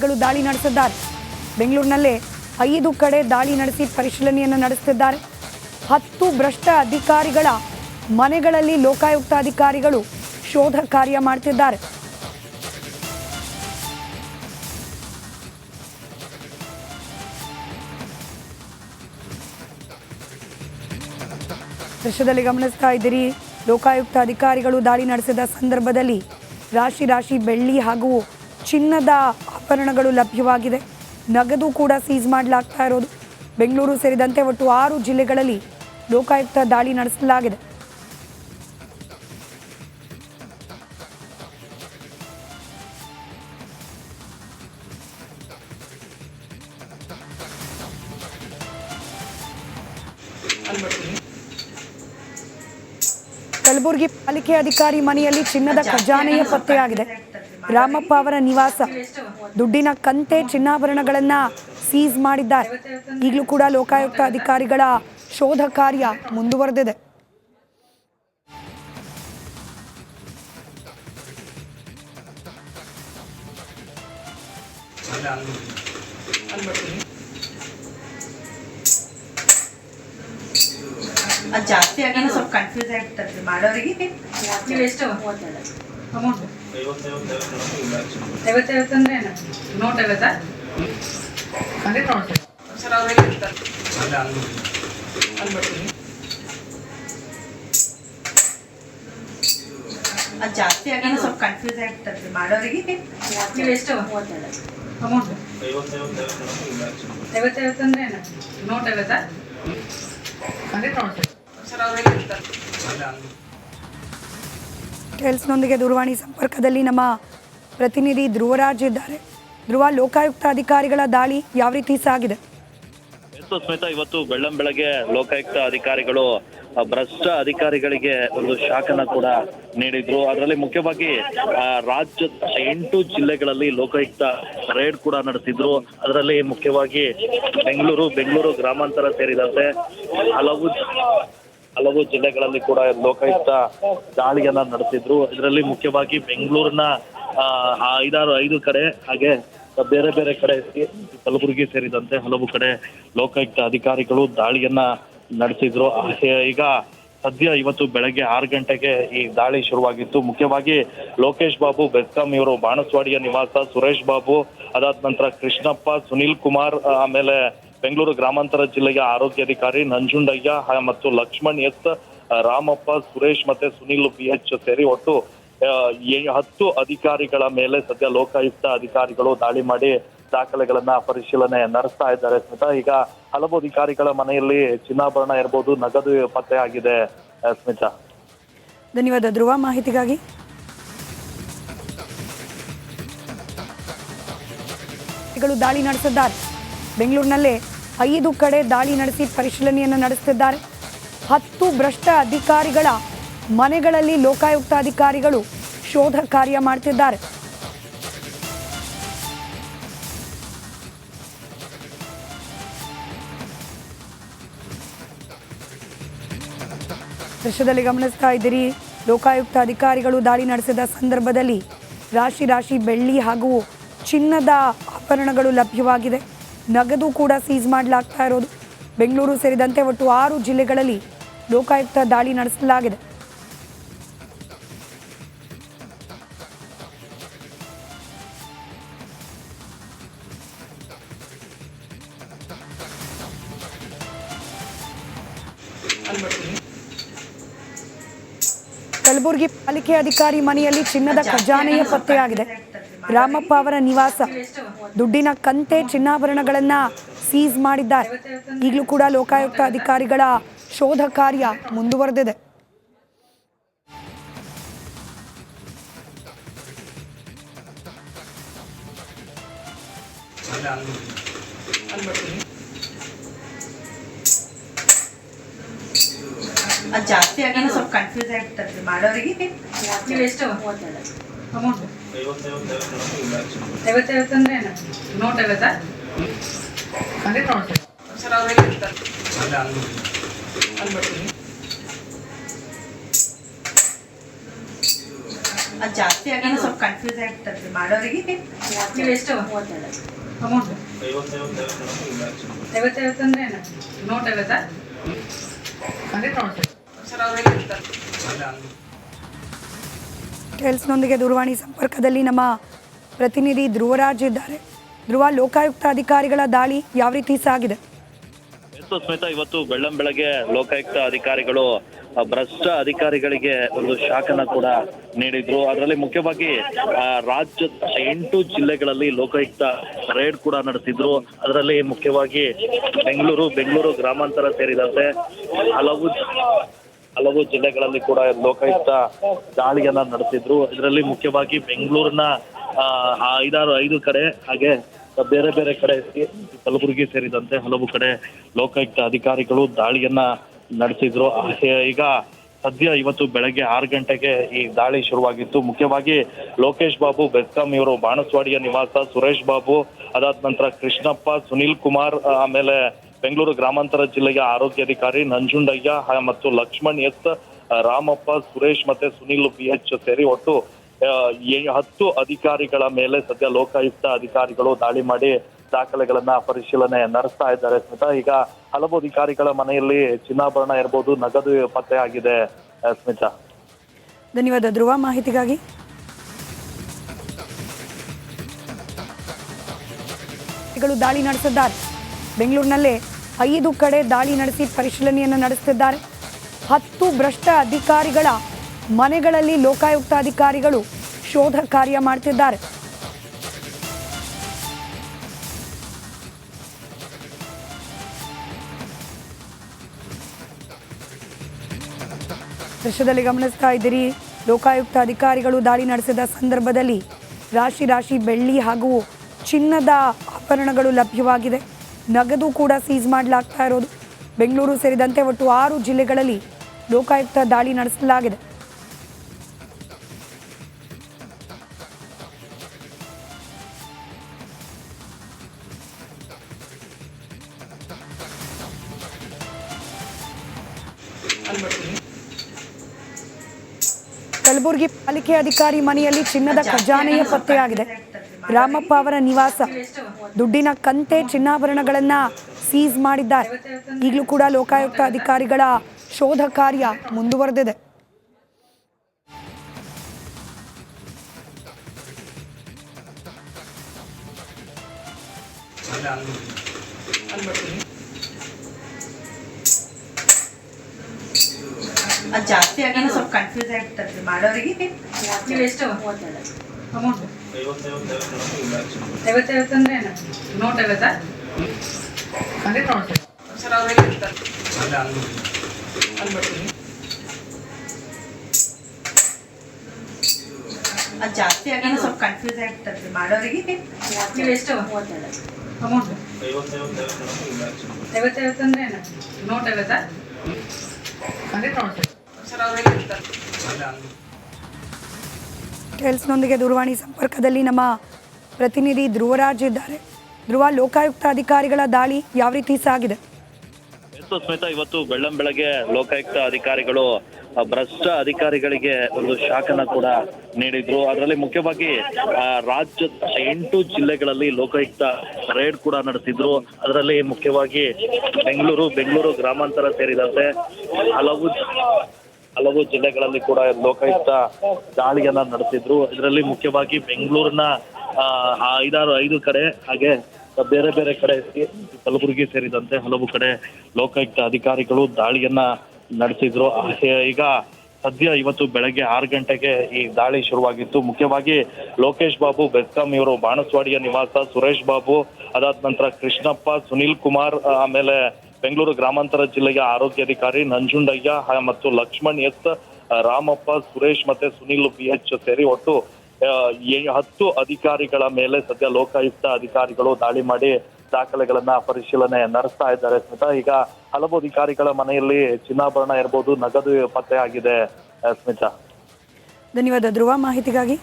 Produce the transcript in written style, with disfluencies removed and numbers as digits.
ಅಧಿಕಾರಿಗಳು ದಾಳಿ ನಡೆಸಿದ್ದಾರೆ. ಬೆಂಗಳೂರಿನಲ್ಲೇ 5 ಕಡೆ ದಾಳಿ ನಡೆಸಿ ಪರಿಶೀಲನೆಯನ್ನು ನಡೆಸುತ್ತಿದ್ದಾರೆ. 10 ಭ್ರಷ್ಟ ಅಧಿಕಾರಿಗಳ ಮನೆಗಳಲ್ಲಿ ಲೋಕಾಯುಕ್ತ ಅಧಿಕಾರಿಗಳು ಶೋಧ ಕಾರ್ಯ ಮಾಡ್ತಿದ್ದಾರೆ. ದೃಶ್ಯದಲ್ಲಿ ಗಮನಿಸ್ತಾ ಇದ್ದೀರಿ, ಲೋಕಾಯುಕ್ತ ಅಧಿಕಾರಿಗಳು ದಾಳಿ ನಡೆಸಿದ ಸಂದರ್ಭದಲ್ಲಿ ರಾಶಿ ಬೆಳ್ಳಿ ಹಾಗೂ ಚಿನ್ನದ ಆಭರಣಗಳು ಲಭ್ಯವಾಗಿದೆ. ನಗದು ಕೂಡ ಸೀಸ್ ಮಾಡಲಾಗ್ತಾ ಇರೋದು. ಬೆಂಗಳೂರು ಸೇರಿದಂತೆ ಒಟ್ಟು 6 ಜಿಲ್ಲೆಗಳಲ್ಲಿ ಲೋಕಾಯುಕ್ತ ದಾಳಿ ನಡೆಸಲಾಗಿದೆ. ಕಲಬುರಗಿ ಪಾಲಿಕೆ ಅಧಿಕಾರಿ ಮನೆಯಲ್ಲಿ ಚಿನ್ನದ ಖಜಾನೆಯ ಪತ್ತೆಯಾಗಿದೆ. ರಾಮಪ್ಪ ಅವರ ನಿವಾಸ, ದುಡ್ಡಿನ ಕಂತೆ, ಚಿನ್ನಾಭರಣಗಳನ್ನ ಸೀಸ್ ಮಾಡಿದ್ದಾರೆ. ಈಗಲೂ ಕೂಡ ಲೋಕಾಯುಕ್ತ ಅಧಿಕಾರಿಗಳ ಶೋಧ ಕಾರ್ಯ ಮುಂದುವರೆದಿದೆ. ಅದು ಜಾಸ್ತಿ ಆಗಿ ಸ್ವಲ್ಪ ಕನ್ಫ್ಯೂಸ್ ಆಗ್ಬಿಟ್ಟದ್ರಿ ಮಾಡೋರಿಗೆ. ನೀವು ಎಷ್ಟು ಅಮೌಂಟ್ 50 ಅಂದ್ರೆ ನೋಟ್ 50 ಅಂದ್ರೆ ನೋಟ್ ಸರ್ ಅವ್ರಿಗೆ ಅದು ಜಾಸ್ತಿ ಆಗಿ ಸ್ವಲ್ಪ ಕನ್ಫ್ಯೂಸ್ ಆಗ್ಬಿಟ್ಟದ್ರಿ ಮಾಡೋರಿಗೆ. ನೀವು ಎಷ್ಟು ಅಮೌಂಟ್ 50 ಅಂದ್ರೆ ನೋಟ್ 50 ಅಂದ್ರೆ ನೋಟ್ ಟೆಲ್ಸ್ನೊಂದಿಗೆ ದೂರವಾಣಿ ಸಂಪರ್ಕದಲ್ಲಿ ನಮ್ಮ ಪ್ರತಿನಿಧಿ ಧ್ರುವರಾಜ್ ಇದ್ದಾರೆ. ಧ್ರುವ, ಲೋಕಾಯುಕ್ತ ಅಧಿಕಾರಿಗಳ ದಾಳಿ ಯಾವ ರೀತಿ ಸಾಗಿದೆ? ಸ್ಮಿತಾ, ಇವತ್ತು ಬೆಳ್ಳಂಬೆಳಗ್ಗೆ ಲೋಕಾಯುಕ್ತ ಅಧಿಕಾರಿಗಳು ಭ್ರಷ್ಟ ಅಧಿಕಾರಿಗಳಿಗೆ ಒಂದು ಶಾಖನ ಕೂಡ ನೀಡಿದ್ರು. ಅದರಲ್ಲಿ ಮುಖ್ಯವಾಗಿ ರಾಜ್ಯದ 8 ಜಿಲ್ಲೆಗಳಲ್ಲಿ ಲೋಕಾಯುಕ್ತ ರೇಡ್ ಕೂಡ ನಡೆಸಿದ್ರು. ಅದರಲ್ಲಿ ಮುಖ್ಯವಾಗಿ ಬೆಂಗಳೂರು ಗ್ರಾಮಾಂತರ ಸೇರಿದಂತೆ ಹಲವು ಜಿಲ್ಲೆಗಳಲ್ಲಿ ಕೂಡ ಲೋಕಾಯುಕ್ತ ದಾಳಿಯನ್ನ ನಡೆಸಿದ್ರು. ಇದರಲ್ಲಿ ಮುಖ್ಯವಾಗಿ ಬೆಂಗಳೂರಿನ 5 ಕಡೆ, ಹಾಗೆ ಬೇರೆ ಬೇರೆ ಕಡೆ ಕಲಬುರಗಿ ಸೇರಿದಂತೆ ಹಲವು ಕಡೆ ಲೋಕಾಯುಕ್ತ ಅಧಿಕಾರಿಗಳು ದಾಳಿಯನ್ನ ನಡೆಸಿದ್ರು. ಈಗ ಸದ್ಯ ಇವತ್ತು ಬೆಳಗ್ಗೆ 6 ಗಂಟೆಗೆ ಈ ದಾಳಿ ಶುರುವಾಗಿತ್ತು. ಮುಖ್ಯವಾಗಿ ಲೋಕೇಶ್ ಬಾಬು ಬೆಸ್ಕಾಂ ಇವರು ಬಾಣಸ್ವಾಡಿಯ ನಿವಾಸ, ಸುರೇಶ್ ಬಾಬು, ಅದಾದ ನಂತರ ಕೃಷ್ಣಪ್ಪ, ಸುನೀಲ್ ಕುಮಾರ್, ಆಮೇಲೆ ಬೆಂಗಳೂರು ಗ್ರಾಮಾಂತರ ಜಿಲ್ಲೆಯ ಆರೋಗ್ಯಾಧಿಕಾರಿ ನಂಜುಂಡಯ್ಯ ಮತ್ತು ಲಕ್ಷ್ಮಣ್ ಎಸ್, ರಾಮಪ್ಪ, ಸುರೇಶ್ ಮತ್ತೆ ಸುನೀಲ್ BH ಸೇರಿ ಒಟ್ಟು 10 ಅಧಿಕಾರಿಗಳ ಮೇಲೆ ಸದ್ಯ ಲೋಕಾಯುಕ್ತ ಅಧಿಕಾರಿಗಳು ದಾಳಿ ಮಾಡಿ ದಾಖಲೆಗಳನ್ನ ಪರಿಶೀಲನೆ ನಡೆಸ್ತಾ ಇದ್ದಾರೆ. ಸ್ಮಿತಾ, ಈಗ ಹಲವು ಅಧಿಕಾರಿಗಳ ಮನೆಯಲ್ಲಿ ಚಿನ್ನಾಭರಣ ಇರಬಹುದು, ನಗದು ಪತ್ತೆ ಆಗಿದೆ. ಸ್ಮಿತಾ, ಧನ್ಯವಾದ ಧ್ರುವ ಮಾಹಿತಿಗಾಗಿ. ದಾಳಿ ನಡೆಸಿದ್ದಾರೆ. ಬೆಂಗಳೂರಿನಲ್ಲೇ 5 ಕಡೆ ದಾಳಿ ನಡೆಸಿ ಪರಿಶೀಲನೆಯನ್ನು ನಡೆಸುತ್ತಿದ್ದಾರೆ. 10 ಭ್ರಷ್ಟ ಅಧಿಕಾರಿಗಳ ಮನೆಗಳಲ್ಲಿ ಲೋಕಾಯುಕ್ತ ಅಧಿಕಾರಿಗಳು ಶೋಧ ಕಾರ್ಯ ಮಾಡ್ತಿದ್ದಾರೆ. ದೃಶ್ಯದಲ್ಲಿ ಗಮನಿಸ್ತಾ ಇದ್ದೀರಿ, ಲೋಕಾಯುಕ್ತ ಅಧಿಕಾರಿಗಳು ದಾಳಿ ನಡೆಸಿದ ಸಂದರ್ಭದಲ್ಲಿ ರಾಶಿ ಬೆಳ್ಳಿ ಹಾಗೂ ಚಿನ್ನದ ಆಭರಣಗಳು ಲಭ್ಯವಾಗಿದೆ. ನಗದು ಕೂಡ ಸೀಸ್ ಮಾಡಲಾಗ್ತಾ ಇರೋದು. ಬೆಂಗಳೂರು ಸೇರಿದಂತೆ ಒಟ್ಟು 6 ಜಿಲ್ಲೆಗಳಲ್ಲಿ ಲೋಕಾಯುಕ್ತ ದಾಳಿ ನಡೆಸಲಾಗಿದೆ. ಕಲಬುರಗಿ ಪಾಲಿಕೆ ಅಧಿಕಾರಿ ಮನೆಯಲ್ಲಿ ಚಿನ್ನದ ಖಜಾನೆಯ ಪತ್ತೆಯಾಗಿದೆ. ರಾಮಪ್ಪ ಅವರ ನಿವಾಸ, ದುಡ್ಡಿನ ಕಂತೆ, ಚಿನ್ನಾಭರಣಗಳನ್ನ ಸೀಸ್ ಮಾಡಿದ್ದಾರೆ. ಈಗಲೂ ಕೂಡ ಲೋಕಾಯುಕ್ತ ಅಧಿಕಾರಿಗಳ ಶೋಧ ಕಾರ್ಯ ಮುಂದುವರೆದಿದೆ. ಅದು ಜಾಸ್ತಿ ಆಗಿ ಸ್ವಲ್ಪ ಕನ್ಫ್ಯೂಸ್ ಆಗ್ಬಿಟ್ಟದ್ರಿ ಮಾಡೋರಿಗೆ. ನೀವು ಎಷ್ಟು ಅಮೌಂಟ್ 50 ಅಂದ್ರೆ ನೋಟ್ 50 ಅಂದ್ರೆ ನೋಟ್ ಸರ್ ಅವ್ರಿಗೆ ಅದು ಜಾಸ್ತಿ ಆಗಿ ಸ್ವಲ್ಪ ಕನ್ಫ್ಯೂಸ್ ಆಗ್ಬಿಟ್ಟದ್ರಿ ಮಾಡೋರಿಗೆ. ನೀವು ಎಷ್ಟು ಅಮೌಂಟ್ 50 ಅಂದ್ರೆ ನೋಟ್ 50 ಅಂದರೆ ನೋಟ್ ಸರ್ ಅವರಿಗೆ ಟೆಲ್ಸ್ನೊಂದಿಗೆ ದೂರವಾಣಿ ಸಂಪರ್ಕದಲ್ಲಿ ನಮ್ಮ ಪ್ರತಿನಿಧಿ ಧ್ರುವರಾಜ್ ಇದ್ದಾರೆ. ಧ್ರುವ, ಲೋಕಾಯುಕ್ತ ಅಧಿಕಾರಿಗಳ ದಾಳಿ ಯಾವ ರೀತಿ ಸಾಗಿದೆ? ಸ್ಮಿತಾ, ಇವತ್ತು ಬೆಳ್ಳಂಬೆಳಗ್ಗೆ ಲೋಕಾಯುಕ್ತ ಅಧಿಕಾರಿಗಳು ಭ್ರಷ್ಟ ಅಧಿಕಾರಿಗಳಿಗೆ ಒಂದು ಶಾಕನ್ನ ಕೂಡ ನೀಡಿದ್ರು. ಅದರಲ್ಲಿ ಮುಖ್ಯವಾಗಿ ರಾಜ್ಯದ 8 ಜಿಲ್ಲೆಗಳಲ್ಲಿ ಲೋಕಾಯುಕ್ತ ರೇಡ್ ಕೂಡ ನಡೆಸಿದ್ರು. ಅದರಲ್ಲಿ ಮುಖ್ಯವಾಗಿ ಬೆಂಗಳೂರು ಗ್ರಾಮಾಂತರ ಸೇರಿದಂತೆ ಹಲವು ಜಿಲ್ಲೆಗಳಲ್ಲಿ ಕೂಡ ಲೋಕಾಯುಕ್ತ ದಾಳಿಯನ್ನ ನಡೆಸಿದ್ರು. ಇದರಲ್ಲಿ ಮುಖ್ಯವಾಗಿ ಬೆಂಗಳೂರಿನ 5 ಕಡೆ, ಹಾಗೆ ಬೇರೆ ಬೇರೆ ಕಡೆ ಕಲಬುರಗಿ ಸೇರಿದಂತೆ ಹಲವು ಕಡೆ ಲೋಕಾಯುಕ್ತ ಅಧಿಕಾರಿಗಳು ದಾಳಿಯನ್ನ ನಡೆಸಿದ್ರು. ಈಗ ಸದ್ಯ ಇವತ್ತು ಬೆಳಗ್ಗೆ 6 ಗಂಟೆಗೆ ಈ ದಾಳಿ ಶುರುವಾಗಿತ್ತು. ಮುಖ್ಯವಾಗಿ ಲೋಕೇಶ್ ಬಾಬು ಬೆಸ್ಕಾಂ ಇವರು ಬಾಣಸ್ವಾಡಿಯ ನಿವಾಸ, ಸುರೇಶ್ ಬಾಬು, ಅದಾದ ನಂತರ ಕೃಷ್ಣಪ್ಪ, ಸುನೀಲ್ ಕುಮಾರ್, ಆಮೇಲೆ ಬೆಂಗಳೂರು ಗ್ರಾಮಾಂತರ ಜಿಲ್ಲೆಯ ಆರೋಗ್ಯಾಧಿಕಾರಿ ನಂಜುಂಡಯ್ಯ ಮತ್ತು ಲಕ್ಷ್ಮಣ್ ಎಸ್, ರಾಮಪ್ಪ, ಸುರೇಶ್ ಮತ್ತೆ ಸುನೀಲ್ BH ಸೇರಿ ಒಟ್ಟು 10 ಅಧಿಕಾರಿಗಳ ಮೇಲೆ ಸದ್ಯ ಲೋಕಾಯುಕ್ತ ಅಧಿಕಾರಿಗಳು ದಾಳಿ ಮಾಡಿ ದಾಖಲೆಗಳನ್ನ ಪರಿಶೀಲನೆ ನಡೆಸ್ತಾ ಇದ್ದಾರೆ. ಸ್ಮಿತಾ, ಈಗ ಹಲವು ಅಧಿಕಾರಿಗಳ ಮನೆಯಲ್ಲಿ ಚಿನ್ನಾಭರಣ ಇರಬಹುದು, ನಗದು ಪತ್ತೆ ಆಗಿದೆ. ಸ್ಮಿತಾ, ಧನ್ಯವಾದ ಧ್ರುವ ಮಾಹಿತಿಗಾಗಿ. ದಾಳಿ ನಡೆಸಿದ್ದಾರೆ. ಬೆಂಗಳೂರಿನಲ್ಲೇ 5 ಕಡೆ ದಾಳಿ ನಡೆಸಿ ಪರಿಶೀಲನೆಯನ್ನು ನಡೆಸುತ್ತಿದ್ದಾರೆ. 10 ಭ್ರಷ್ಟ ಅಧಿಕಾರಿಗಳ ಮನೆಗಳಲ್ಲಿ ಲೋಕಾಯುಕ್ತ ಅಧಿಕಾರಿಗಳು ಶೋಧ ಕಾರ್ಯ ಮಾಡ್ತಿದ್ದಾರೆ. ದೃಶ್ಯದಲ್ಲಿ ಗಮನಿಸ್ತಾ ಇದ್ದೀರಿ, ಲೋಕಾಯುಕ್ತ ಅಧಿಕಾರಿಗಳು ದಾಳಿ ನಡೆಸಿದ ಸಂದರ್ಭದಲ್ಲಿ ರಾಶಿ ಬೆಳ್ಳಿ ಹಾಗೂ ಚಿನ್ನದ ಆಭರಣಗಳು ಲಭ್ಯವಾಗಿದೆ. ನಗದು ಕೂಡ ಸೀಸ್ ಮಾಡಲಾಗ್ತಾ ಇರೋದು. ಬೆಂಗಳೂರು ಸೇರಿದಂತೆ ಒಟ್ಟು 6 ಜಿಲ್ಲೆಗಳಲ್ಲಿ ಲೋಕಾಯುಕ್ತ ದಾಳಿ ನಡೆಸಲಾಗಿದೆ. ಕಲಬುರಗಿ ಪಾಲಿಕೆ ಅಧಿಕಾರಿ ಮನೆಯಲ್ಲಿ ಚಿನ್ನದ ಖಜಾನೆಯ ಪತ್ತೆಯಾಗಿದೆ. ರಾಮಪ್ಪ ಅವರ ನಿವಾಸ, ದುಡ್ಡಿನ ಕಂತೆ, ಚಿನ್ನಾಭರಣಗಳನ್ನ ಸೀಸ್ ಮಾಡಿದ್ದಾರೆ. ಈಗಲೂ ಕೂಡ ಲೋಕಾಯುಕ್ತ ಅಧಿಕಾರಿಗಳ ಶೋಧ ಕಾರ್ಯ ಮುಂದುವರೆದಿದೆ. ಅದು ಜಾಸ್ತಿ ಆಗಿ ಸ್ವಲ್ಪ ಕನ್ಫ್ಯೂಸ್ ಆಗ್ಬಿಟ್ಟದ್ರಿ ಮಾಡೋರಿಗೆ. ನೀವು ಎಷ್ಟು ಅಮೌಂಟ್ 50 ಅಂದ್ರೆ ನೋಟ್ 50 ಅಂದರೆ ನೋಟ್ ಸರ್ ಅವರಿಗೆ ಅದು ಜಾಸ್ತಿ ಆಗಿ ಸ್ವಲ್ಪ ಕನ್ಫ್ಯೂಸ್ ಆಗ್ಬಿಟ್ಟದ್ರಿ ಮಾಡೋರಿಗೆ. ನೀವು ಎಷ್ಟು ಅಮೌಂಟ್ 50 ಅಂದ್ರೆ ನೋಟ್ 50 ಅಂದರೆ ನೋಟ್ ಸರ್ ಅವರಿಗೆ ಟೆಲ್ಸ್ನೊಂದಿಗೆ ದೂರವಾಣಿ ಸಂಪರ್ಕದಲ್ಲಿ ನಮ್ಮ ಪ್ರತಿನಿಧಿ ಧ್ರುವರಾಜ್ ಇದ್ದಾರೆ. ಧ್ರುವ, ಲೋಕಾಯುಕ್ತ ಅಧಿಕಾರಿಗಳ ದಾಳಿ ಯಾವ ರೀತಿ ಸಾಗಿದೆ? ಸ್ಮಿತಾ, ಇವತ್ತು ಬೆಳ್ಳಂಬೆಳಗ್ಗೆ ಲೋಕಾಯುಕ್ತ ಅಧಿಕಾರಿಗಳು ಭ್ರಷ್ಟ ಅಧಿಕಾರಿಗಳಿಗೆ ಒಂದು ಶಾಕನ್ನ ಕೂಡ ನೀಡಿದ್ರು. ಅದರಲ್ಲಿ ಮುಖ್ಯವಾಗಿ ರಾಜ್ಯದ 8 ಜಿಲ್ಲೆಗಳಲ್ಲಿ ಲೋಕಾಯುಕ್ತ ರೇಡ್ ಕೂಡ ನಡೆಸಿದ್ರು. ಅದರಲ್ಲಿ ಮುಖ್ಯವಾಗಿ ಬೆಂಗಳೂರು ಗ್ರಾಮಾಂತರ ಸೇರಿದಂತೆ ಹಲವು ಜಿಲ್ಲೆಗಳಲ್ಲಿ ಕೂಡ ಲೋಕಾಯುಕ್ತ ದಾಳಿಯನ್ನ ನಡೆಸಿದ್ರು. ಇದರಲ್ಲಿ ಮುಖ್ಯವಾಗಿ ಬೆಂಗಳೂರಿನ 5 ಕಡೆ, ಹಾಗೆ ಬೇರೆ ಬೇರೆ ಕಡೆ ಕಲಬುರಗಿ ಸೇರಿದಂತೆ ಹಲವು ಕಡೆ ಲೋಕಾಯುಕ್ತ ಅಧಿಕಾರಿಗಳು ದಾಳಿಯನ್ನ ನಡೆಸಿದ್ರು. ಈಗ ಸದ್ಯ ಇವತ್ತು ಬೆಳಗ್ಗೆ 6 ಗಂಟೆಗೆ ಈ ದಾಳಿ ಶುರುವಾಗಿತ್ತು. ಮುಖ್ಯವಾಗಿ ಲೋಕೇಶ್ ಬಾಬು ಬೆಸ್ಕಾಂ ಇವರು ಬಾಣಸ್ವಾಡಿಯ ನಿವಾಸ, ಸುರೇಶ್ ಬಾಬು, ಅದಾದ ನಂತರ ಕೃಷ್ಣಪ್ಪ, ಸುನೀಲ್ ಕುಮಾರ್, ಆಮೇಲೆ ಬೆಂಗಳೂರು ಗ್ರಾಮಾಂತರ ಜಿಲ್ಲೆಯ ಆರೋಗ್ಯಾಧಿಕಾರಿ ನಂಜುಂಡಯ್ಯ ಮತ್ತು ಲಕ್ಷ್ಮಣ್ ಎಸ್, ರಾಮಪ್ಪ, ಸುರೇಶ್ ಮತ್ತೆ ಸುನೀಲ್ BH ಸೇರಿ ಒಟ್ಟು 10 ಅಧಿಕಾರಿಗಳ ಮೇಲೆ ಸದ್ಯ ಲೋಕಾಯುಕ್ತ ಅಧಿಕಾರಿಗಳು ದಾಳಿ ಮಾಡಿ ದಾಖಲೆಗಳನ್ನ ಪರಿಶೀಲನೆ ನಡೆಸ್ತಾ ಇದ್ದಾರೆ. ಸ್ಮಿತಾ, ಈಗ ಹಲವು ಅಧಿಕಾರಿಗಳ ಮನೆಯಲ್ಲಿ ಚಿನ್ನಾಭರಣ ಇರಬಹುದು, ನಗದು ಪತ್ತೆ ಆಗಿದೆ. ಸ್ಮಿತಾ, ಧನ್ಯವಾದ ಧ್ರುವ ಮಾಹಿತಿಗಾಗಿ.